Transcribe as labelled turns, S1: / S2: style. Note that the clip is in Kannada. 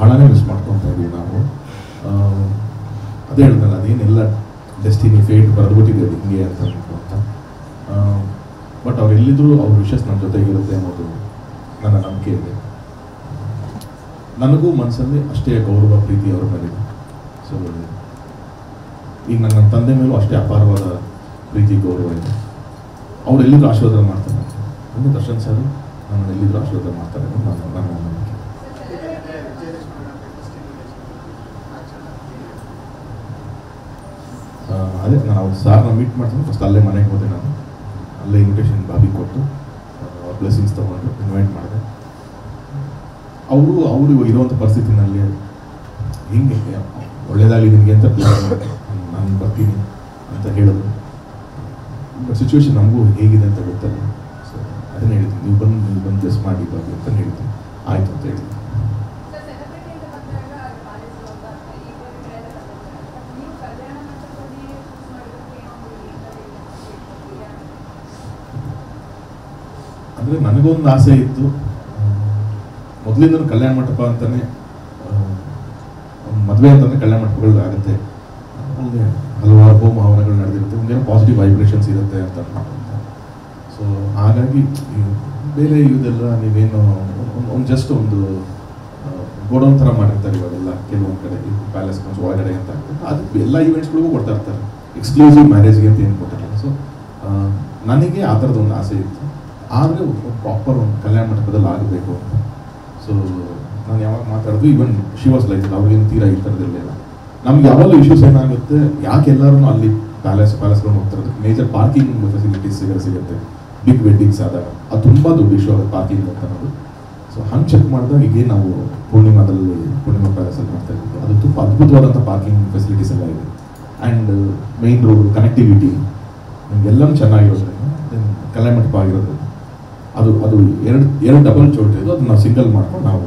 S1: ಬಹಳನೇ ಮಿಸ್ ಮಾಡ್ಕೊತಾ ಇದ್ದೀವಿ ನಾವು. ಅದೇ ಹೇಳ್ದಲ್ಲ, ಅದೇನೆಲ್ಲ ಡೆಸ್ಟಿನಿ ಫೇಟ್ ಬರೆದ್ಬಿಟ್ಟಿದೆ ಅದು ಹಿಂಗೆ ಅಂತ ಅಂತ. ಬಟ್ ಅವರೆಲ್ಲಿದ್ದರೂ ಅವ್ರ ವಿಷಸ್ ನಮ್ಮ ಜೊತೆಗಿರುತ್ತೆ ಅನ್ನೋದು ನನ್ನ ನಂಬಿಕೆ ಇದೆ. ನನಗೂ ಮನಸ್ಸಲ್ಲಿ ಅಷ್ಟೇ ಗೌರವ ಪ್ರೀತಿ ಅವ್ರ ಮೇಲಿದೆ. ಸೊ ಈಗ ನನ್ನ ತಂದೆ ಮೇಲೂ ಅಷ್ಟೇ ಅಪಾರವಾದ ಪ್ರೀತಿ ಗೌರವ ಇದೆ. ಅವ್ರು ಎಲ್ಲಿದ್ರು ಆಶೀರ್ವಾದ ಮಾಡ್ತಾರೆ. ಅಂದರೆ ದರ್ಶನ್ ಸರ್ ನಮ್ಮನ್ನು ಎಲ್ಲಿದ್ರು ಆಶೀರ್ವಾದ ಮಾಡ್ತಾರೆ ನನ್ನ ನಂಬಿಕೆ. ಅದೇ ನಾನು ಅವ್ರು ಸಾರ್ನ ಮೀಟ್ ಮಾಡ್ತೀನಿ. ಫಸ್ಟ್ ಅಲ್ಲೇ ಮನೆಗೆ ಹೋದೆ ನಾನು. ಅಲ್ಲೇ ಇನ್ವಿಟೇಷನ್ ಬಾಬಿ ಕೊಟ್ಟು ಬ್ಲೆಸ್ಸಿಂಗ್ಸ್ ತೊಗೊಂಡು ಇನ್ವೈಟ್ ಮಾಡಿದೆ. ಅವರು ಇರುವಂಥ ಪರಿಸ್ಥಿತಿನಲ್ಲಿ ಹಿಂಗೆ ಒಳ್ಳೇದಾಗಲಿ ನಿಮಗೆ ಅಂತ ನಾನು ಬರ್ತೀನಿ ಅಂತ ಹೇಳಿದ್ರು. ಬಟ್ ಸಿಚುವೇಶನ್ ನಮಗೂ ಹೇಗಿದೆ ಅಂತ ಗೊತ್ತಲ್ಲ. ಸೊ ಅದನ್ನೇ ಹೇಳ್ತೀನಿ, ನೀವು ಬಂದು ಬ್ಲೆಸ್ ಮಾಡಿ ಬಾಬಿ ಅಂತ ಹೇಳ್ತೀನಿ. ಆಯಿತು ಅಂತ ಹೇಳಿದ್ದೀನಿ. ಅಂದರೆ ನನಗೊಂದು ಆಸೆ ಇತ್ತು, ಮೊದಲಿಂದ ಕಲ್ಯಾಣ ಮಂಟಪ ಅಂತಲೇ ಮದುವೆ ಅಂತಂದರೆ ಕಲ್ಯಾಣ ಮಂಟಪಗಳು ಆಗುತ್ತೆ, ಅಲ್ಲಿ ಹಲವಾರು ಹೋಮ ಹವನಗಳು ನಡೆದಿರುತ್ತೆ, ಒಂದೇನೋ ಪಾಸಿಟಿವ್ ವೈಬ್ರೇಷನ್ಸ್ ಇರುತ್ತೆ ಅಂತ. ಸೊ ಹಾಗಾಗಿ ಬೇರೆ ಇದೆಲ್ಲ ನೀವೇನು ಒಂದು ಜಸ್ಟ್ ಒಂದು ಗೋಡೌನ್ ಥರ ಮಾಡಿರ್ತಾರೆ ಇವಾಗೆಲ್ಲ ಕೆಲವೊಂದು ಕಡೆ ಪ್ಯಾಲೇಸ್ ಒಳಗಡೆ ಅಂತ. ಅದಕ್ಕೆ ಎಲ್ಲ ಈವೆಂಟ್ಸ್ಗಳಿಗೂ ಕೊಡ್ತಾ ಇರ್ತಾರೆ, ಎಕ್ಸ್ಕ್ಲೂಸಿವ್ ಮ್ಯಾರೇಜ್ಗೆ ಅಂತ ಏನು ಕೊಟ್ಟಿರಲ್ಲ. ಸೊ ನನಗೆ ಆ ಥರದ್ದು ಒಂದು ಆಸೆ ಇತ್ತು, ಆದರೆ ಪ್ರಾಪರ್ ಒಂದು ಕಲ್ಯಾಣ ಮಂಟಪದಲ್ಲಿ ಆಗಬೇಕು ಅಂತ. ಸೊ ನಾನು ಯಾವಾಗ ಮಾತಾಡಿದ್ರು ಈವನ್ ಶಿ ವಾಸ್ ಲೈಕ್ ಅವ್ರಿಗೇನು ತೀರಾ ಈ ಥರದಿರಲಿಲ್ಲ. ನಮ್ಗೆ ಯಾವಾಗಲೂ ಇಶ್ಯೂಸ್ ಏನಾಗುತ್ತೆ, ಯಾಕೆ ಎಲ್ಲರೂ ಅಲ್ಲಿ ಪ್ಯಾಲೇಸ್ಗಳು ಹೋಗ್ತಾರೆ, ಮೇಜರ್ ಪಾರ್ಕಿಂಗ್ ಫೆಸಿಲಿಟೀಸ್ ಸಿಗುತ್ತೆ ಬಿಗ್ ವೆಡ್ಡಿಂಗ್ಸ್ ಆದಾಗ. ಅದು ತುಂಬ ದೊಡ್ಡ ಇಶ್ಯೂ ಆಗುತ್ತೆ ಪಾರ್ಕಿಂಗ್ ಅಂತ ಅನ್ನೋದು. ಸೊ ಹಂಗೆ ಚೆಕ್ ಮಾಡಿದಾಗ ಈಗ ನಾವು ಪೂರ್ಣಿಮಾ ಪ್ಯಾಲೇಸಲ್ಲಿ ಮಾಡ್ತಾ ಇದ್ದೀವಿ, ಅದು ತುಂಬ ಅದ್ಭುತವಾದಂಥ ಪಾರ್ಕಿಂಗ್ ಫೆಸಿಲಿಟೀಸ್ ಎಲ್ಲ ಇದೆ. And main road connectivity ನಿಮಗೆಲ್ಲನೂ ಚೆನ್ನಾಗಿರೋದ್ರಿಂದ Kalyana Mantapa ಆಗಿರೋದ್ರಿಂದ ಅದು ಎರಡು ಡಬಲ್ ಚೋಟ್ ಇದು, ಅದು ನಾವು ಸಿಂಗಲ್ ಮಾಡ್ಕೊಂಡು ನಾವು